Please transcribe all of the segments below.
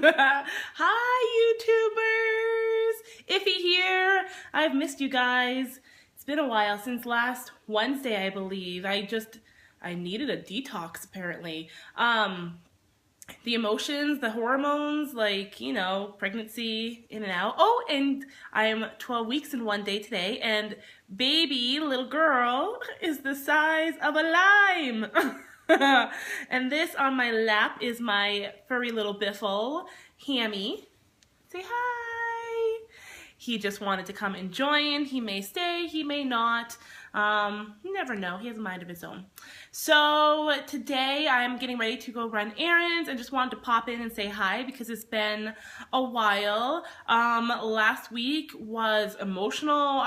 Hi, YouTubers! Iffy here. I've missed you guys. It's been a while since last Wednesday, I believe. I needed a detox, apparently. The emotions, the hormones, like, pregnancy, in and out. Oh, and I am 12 weeks and 1 day today, and baby, little girl, is the size of a lime. And this on my lap is my furry little biffle, Hammy. Say hi. He just wanted to come and join. He may stay, he may not. You never know. He has a mind of his own. So today I'm getting ready to go run errands and just wanted to pop in and say hi because it's been a while. Last week was emotional.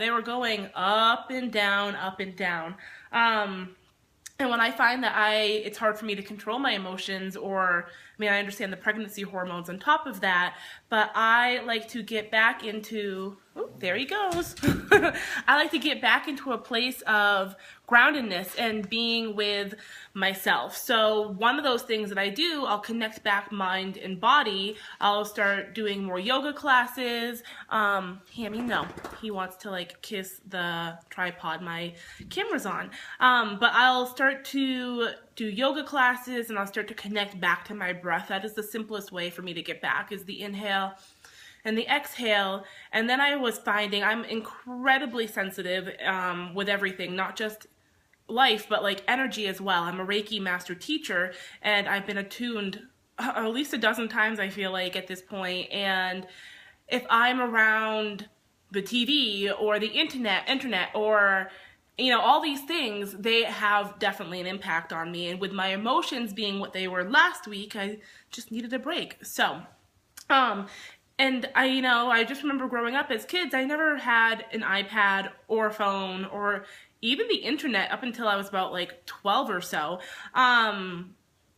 They were going up and down, up and down. And when I find that it's hard for me to control my emotions, I understand the pregnancy hormones on top of that, but I like to get back into, there he goes. I like to get back into a place of groundedness and being with myself. So one of those things that I do, I'll connect back mind and body. I'll start doing more yoga classes. Hammy, no, he wants to like kiss the tripod my camera's on. But I'll start to do yoga classes and I'll start to connect back to my breath. That is the simplest way for me to get back, is the inhale and the exhale. And then I was finding I'm incredibly sensitive with everything, not just life, but like energy as well. I'm a Reiki master teacher and I've been attuned at least a dozen times, I feel like, at this point. And if I'm around the TV or the internet or all these things, they have definitely an impact on me. And with my emotions being what they were last week, I just needed a break. So, and I just remember growing up as kids, I never had an iPad or a phone or even the internet up until I was about like 12 or so. And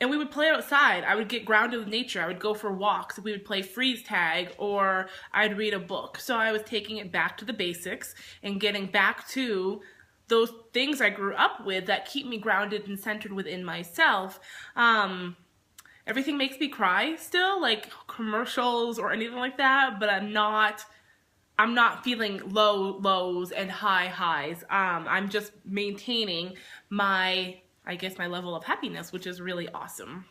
we would play outside. I would get grounded with nature. I would go for walks. We would play freeze tag, or I'd read a book. So I was taking it back to the basics and getting back to those things I grew up with that keep me grounded and centered within myself. Everything makes me cry still, like commercials or anything like that, but I'm not feeling low lows and high highs. I'm just maintaining my level of happiness, which is really awesome.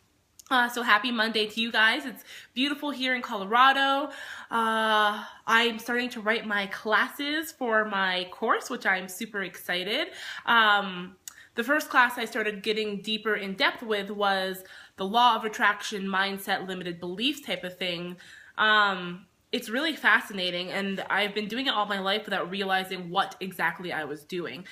So happy Monday to you guys. It's beautiful here in Colorado. I'm starting to write my classes for my course, which I'm super excited. The first class I started getting deeper in depth with was the law of attraction, mindset, limited beliefs type of thing. It's really fascinating, and I've been doing it all my life without realizing what exactly I was doing.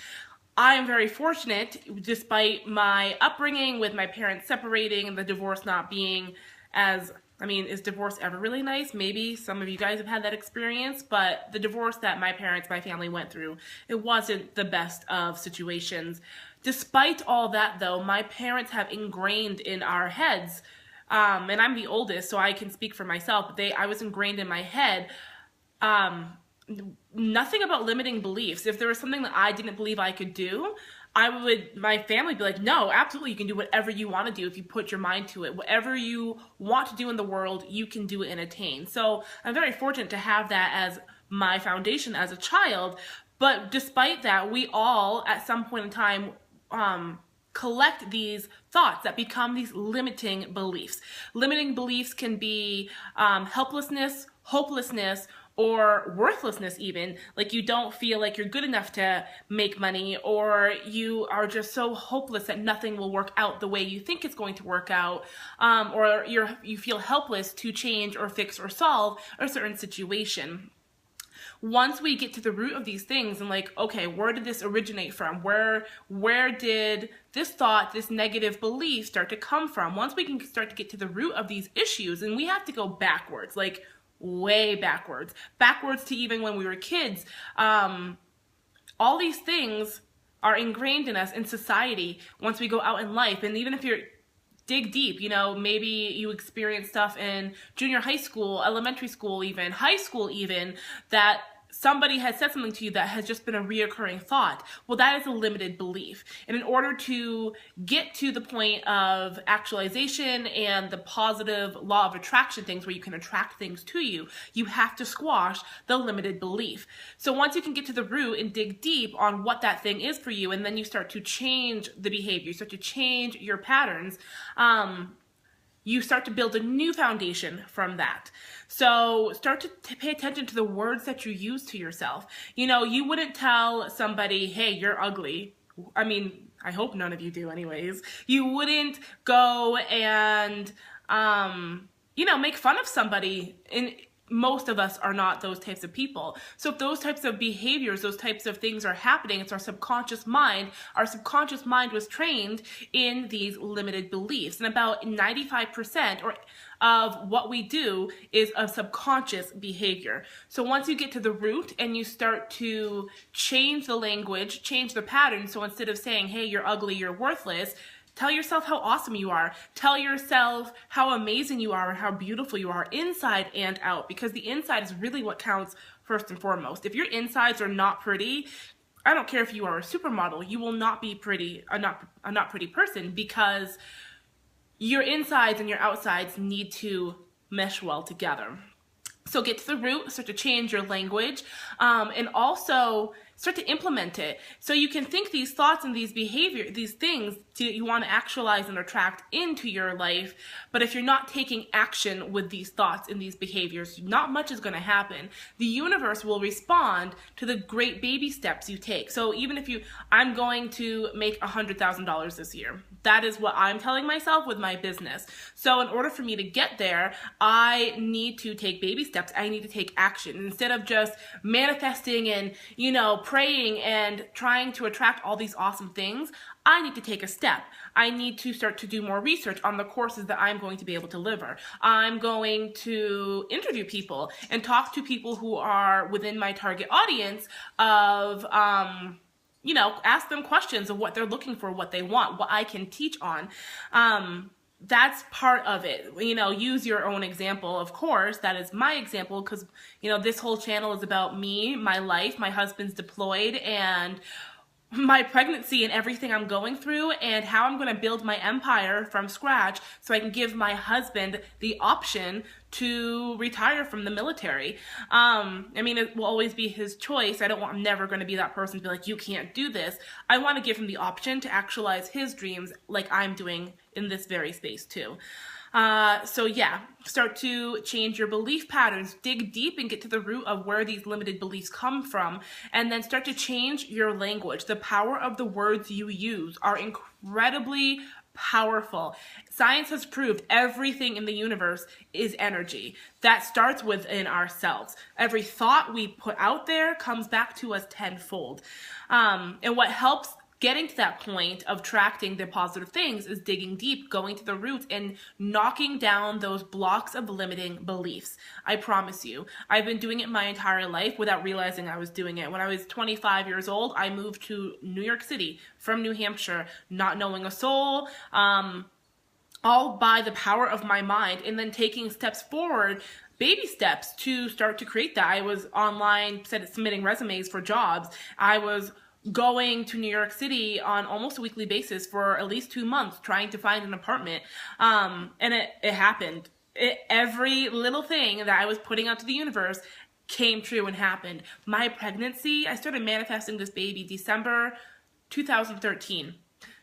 I am very fortunate, despite my upbringing with my parents separating and the divorce not being is divorce ever really nice? Maybe some of you guys have had that experience, but the divorce that my family went through, it wasn't the best of situations. Despite all that, though, my parents have ingrained in our heads, and I'm the oldest, so I can speak for myself, but I was ingrained in my head, nothing about limiting beliefs. If there was something that I didn't believe I could do, my family would be like, no, absolutely, you can do whatever you want to do if you put your mind to it. Whatever you want to do in the world, you can do it and attain. So I'm very fortunate to have that as my foundation as a child. But despite that, we all, at some point in time, collect these thoughts that become these limiting beliefs. Limiting beliefs can be helplessness, hopelessness, or worthlessness even. Like you don't feel like you're good enough to make money, or you are just so hopeless that nothing will work out the way you think it's going to work out, or you feel helpless to change or fix or solve a certain situation. Once we get to the root of these things and like, okay, where did this originate from? Where did this thought, this negative belief start to come from? Once we can start to get to the root of these issues, and we have to go backwards, like way backwards to even when we were kids. All these things are ingrained in us in society once we go out in life. And even if you're dig deep, maybe you experience stuff in junior high school, elementary school, even high school, even that somebody has said something to you that has just been a reoccurring thought. Well, that is a limited belief. And in order to get to the point of actualization and the positive law of attraction things where you can attract things to you, you have to squash the limited belief. So once you can get to the root and dig deep on what that thing is for you, and then you start to change the behavior, you start to change your patterns, you start to build a new foundation from that. So start to pay attention to the words that you use to yourself. You know, you wouldn't tell somebody, hey, you're ugly. I mean, I hope none of you do anyways. You wouldn't go and, make fun of somebody. And most of us are not those types of people. So if those types of behaviors, those types of things are happening, it's our subconscious mind. Our subconscious mind was trained in these limited beliefs. And about 95% of what we do is a subconscious behavior. So once you get to the root and you start to change the language, change the pattern, so instead of saying, hey, you're ugly, you're worthless, tell yourself how awesome you are. Tell yourself how amazing you are and how beautiful you are inside and out, because the inside is really what counts first and foremost. If your insides are not pretty, I don't care if you are a supermodel, you will not be pretty, a not pretty person, because your insides and your outsides need to mesh well together. So get to the root, start to change your language, and also start to implement it. So you can think these thoughts and these behavior, these things you want to actualize and attract into your life. But if you're not taking action with these thoughts and these behaviors, not much is going to happen. The universe will respond to the great baby steps you take. So even if I'm going to make $100,000 this year. That is what I'm telling myself with my business. So in order for me to get there, I need to take baby steps. I need to take action. Instead of just manifesting and, praying and trying to attract all these awesome things, I need to take a step. I need to start to do more research on the courses that I'm going to be able to deliver. I'm going to interview people and talk to people who are within my target audience of, ask them questions of what they're looking for, what they want, what I can teach on. That's part of it. Use your own example, of course. That is my example because, this whole channel is about me, my life, my husband's deployed, and my pregnancy and everything I'm going through and how I'm going to build my empire from scratch so I can give my husband the option to retire from the military. It will always be his choice. I'm never going to be that person to be like, you can't do this. I want to give him the option to actualize his dreams like I'm doing in this very space too. Start to change your belief patterns, dig deep and get to the root of where these limited beliefs come from, and then start to change your language. The power of the words you use are incredibly powerful. Science has proved everything in the universe is energy. That starts within ourselves. Every thought we put out there comes back to us tenfold. And what helps getting to that point of attracting the positive things is digging deep, going to the roots, and knocking down those blocks of limiting beliefs. I promise you. I've been doing it my entire life without realizing I was doing it. When I was 25 years old, I moved to New York City from New Hampshire, not knowing a soul, all by the power of my mind, and then taking steps forward, baby steps to start to create that. I was online, submitting resumes for jobs. I was going to New York City on almost a weekly basis for at least 2 months trying to find an apartment. And it happened. Every little thing that I was putting out to the universe came true and happened. My pregnancy, I started manifesting this baby December 2013.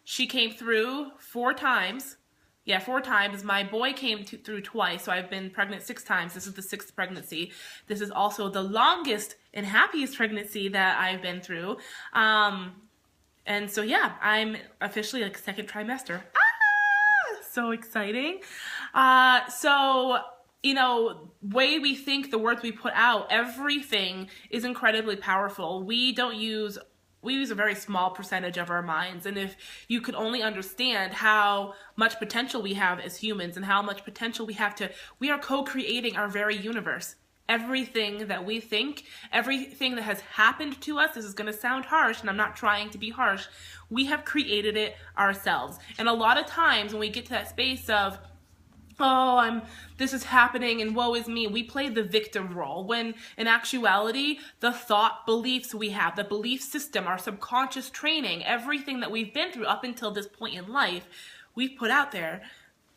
She came through 4 times. Yeah, 4 times. My boy came through twice, so I've been pregnant 6 times. This is the 6th pregnancy. This is also the longest and happiest pregnancy that I've been through. And so, I'm officially 2nd trimester. So exciting. Way we think, the words we put out, everything is incredibly powerful. We use a very small percentage of our minds. And if you could only understand how much potential we have as humans and how much potential we are co-creating our very universe. Everything that we think, everything that has happened to us, this is going to sound harsh, and I'm not trying to be harsh, we have created it ourselves. And a lot of times when we get to that space of oh, this is happening and woe is me. We play the victim role when in actuality, the thought beliefs we have, the belief system, our subconscious training, everything that we've been through up until this point in life, we've put out there.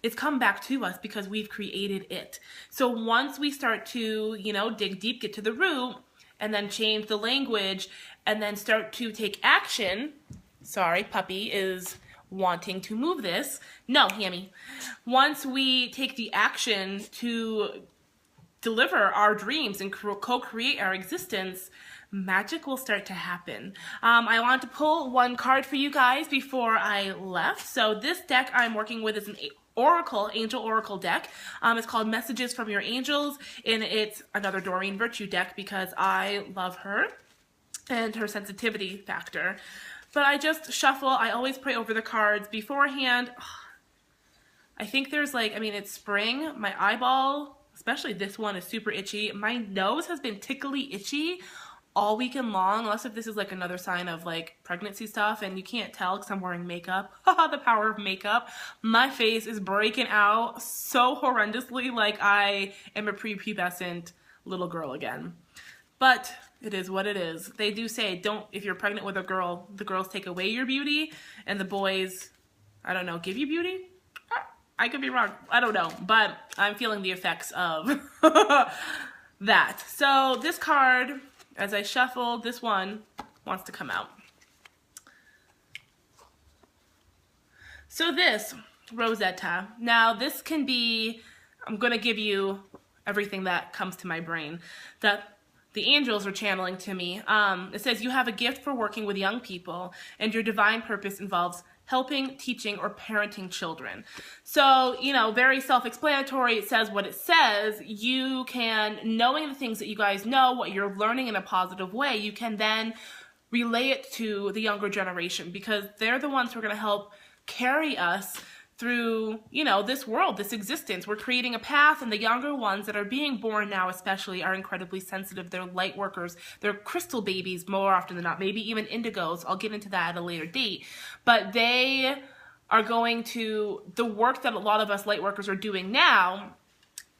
It's come back to us because we've created it. So once we start to, dig deep, get to the root, and then change the language, and then start to take action. Sorry, puppy is wanting to move this. No, Hammy. Once we take the action to deliver our dreams and co-create our existence, magic will start to happen. I want to pull one card for you guys before I left. So this deck I'm working with is an Angel Oracle deck. It's called Messages from Your Angels, and it's another Doreen Virtue deck because I love her and her sensitivity factor. But I just shuffle. I always pray over the cards beforehand. I think there's it's spring. My eyeball, especially this one, is super itchy. My nose has been tickly itchy all weekend long, unless if this is another sign of pregnancy stuff, and you can't tell because I'm wearing makeup. The power of makeup. My face is breaking out so horrendously, like I am a prepubescent little girl again. But it is what it is. They do say, if you're pregnant with a girl, the girls take away your beauty, and the boys, I don't know, give you beauty? I could be wrong. I don't know, but I'm feeling the effects of that. So this card, as I shuffle, this one wants to come out. So this, Rosetta. Now this can be, I'm going to give you everything that comes to my brain that the angels are channeling to me. It says, you have a gift for working with young people, and your divine purpose involves helping, teaching, or parenting children. So, very self-explanatory. It says what it says. You can, knowing the things that you guys know, what you're learning in a positive way, you can then relay it to the younger generation because they're the ones who are going to help carry us through, this world, this existence. We're creating a path, and the younger ones that are being born now especially are incredibly sensitive. They're light workers. They're crystal babies more often than not, maybe even indigos. I'll get into that at a later date. But they are going to, the work that a lot of us light workers are doing now,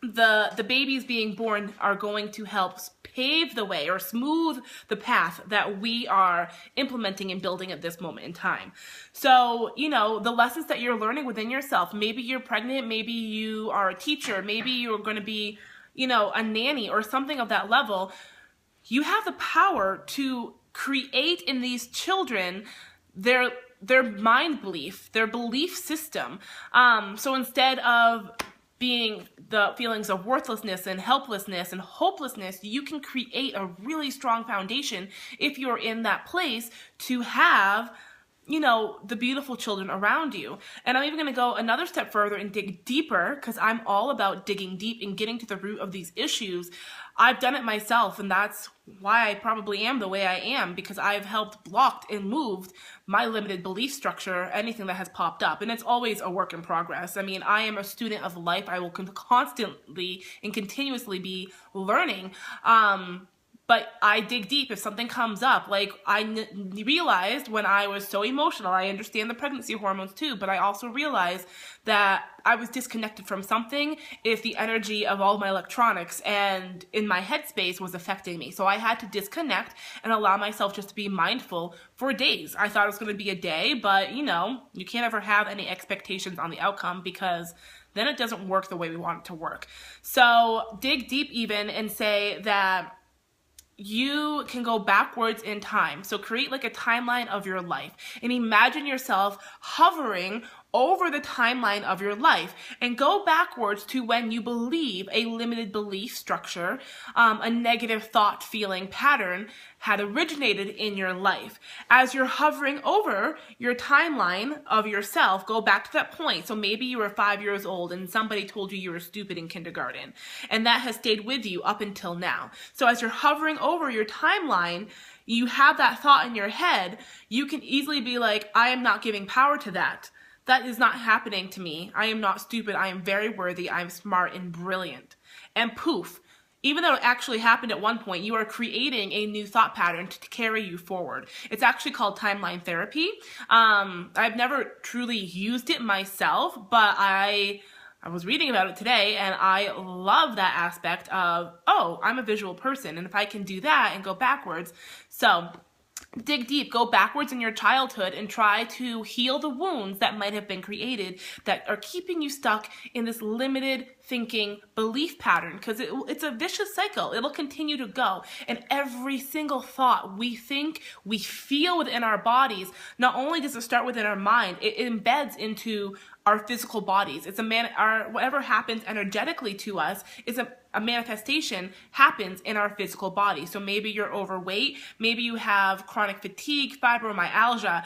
the babies being born are going to help pave the way or smooth the path that we are implementing and building at this moment in time. So, the lessons that you're learning within yourself, maybe you're pregnant, maybe you are a teacher, maybe you're going to be, a nanny or something of that level. You have the power to create in these children their mind belief, their belief system. So instead of being the feelings of worthlessness and helplessness and hopelessness, you can create a really strong foundation if you're in that place to have, the beautiful children around you. And I'm even going to go another step further and dig deeper because I'm all about digging deep and getting to the root of these issues. I've done it myself, and that's why I probably am the way I am, because I've helped blocked and moved my limited belief structure, anything that has popped up. And it's always a work in progress. I mean, I am a student of life. I will constantly and continuously be learning. But I dig deep if something comes up. I realized when I was so emotional, I understand the pregnancy hormones too, but I also realized that I was disconnected from something if the energy of all my electronics and in my headspace was affecting me. So I had to disconnect and allow myself just to be mindful for days. I thought it was going to be a day, but you can't ever have any expectations on the outcome because then it doesn't work the way we want it to work. So dig deep even and say that you can go backwards in time. So create a timeline of your life and imagine yourself hovering over the timeline of your life and go backwards to when you believe a limited belief structure, a negative thought feeling pattern had originated in your life. As you're hovering over your timeline of yourself, go back to that point. So maybe you were 5 years old and somebody told you were stupid in kindergarten, and that has stayed with you up until now. So as you're hovering over your timeline, you have that thought in your head, you can easily be like, I am not giving power to that. That is not happening to me. I am not stupid. I am very worthy. I am smart and brilliant. And poof, even though it actually happened at one point, you are creating a new thought pattern to carry you forward. It's actually called timeline therapy. I've never truly used it myself, but I I was reading about it today, and I love that aspect of, oh, I'm a visual person, and if I can do that and go backwards. So dig deep, go backwards in your childhood and try to heal the wounds that might have been created that are keeping you stuck in this limited thinking belief pattern, because it's a vicious cycle. It'll continue to go. And every single thought we think, we feel within our bodies, not only does it start within our mind, it embeds into our physical bodies. It's whatever happens energetically to us is a manifestation happens in our physical body. So maybe you're overweight, maybe you have chronic fatigue, fibromyalgia,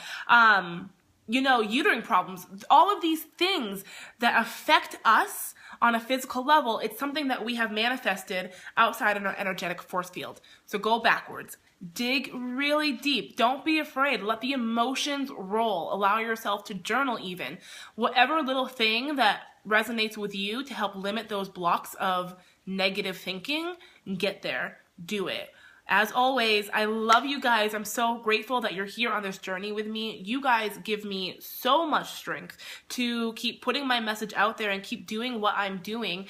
uterine problems, all of these things that affect us on a physical level. It's something that we have manifested outside of our energetic force field. So go backwards. Dig really deep. Don't be afraid. Let the emotions roll. Allow yourself to journal even. Whatever little thing that resonates with you to help limit those blocks of negative thinking, get there. Do it. As always, I love you guys. I'm so grateful that you're here on this journey with me. You guys give me so much strength to keep putting my message out there and keep doing what I'm doing.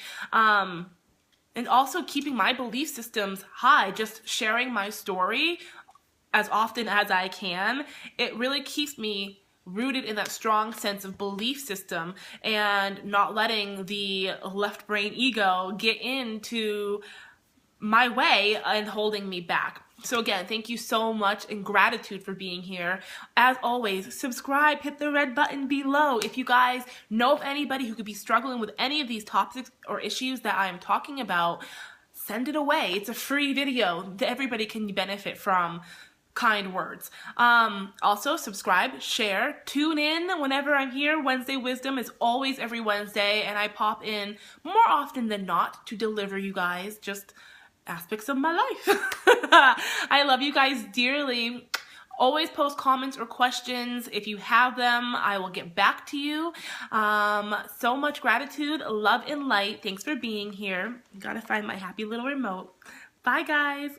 And also keeping my belief systems high, just sharing my story as often as I can. It really keeps me rooted in that strong sense of belief system and not letting the left brain ego get into my way and holding me back. So again, thank you so much and gratitude for being here. As always, subscribe, hit the red button below. If you guys know of anybody who could be struggling with any of these topics or issues that I am talking about, send it away. It's a free video that everybody can benefit from. Kind words. Also subscribe, share, tune in whenever I'm here. Wednesday Wisdom is always every Wednesday, and I pop in more often than not to deliver you guys just aspects of my life. I love you guys dearly. Always post comments or questions. If you have them, I will get back to you. So much gratitude, love, and light. Thanks for being here. Gotta find my happy little remote. Bye, guys.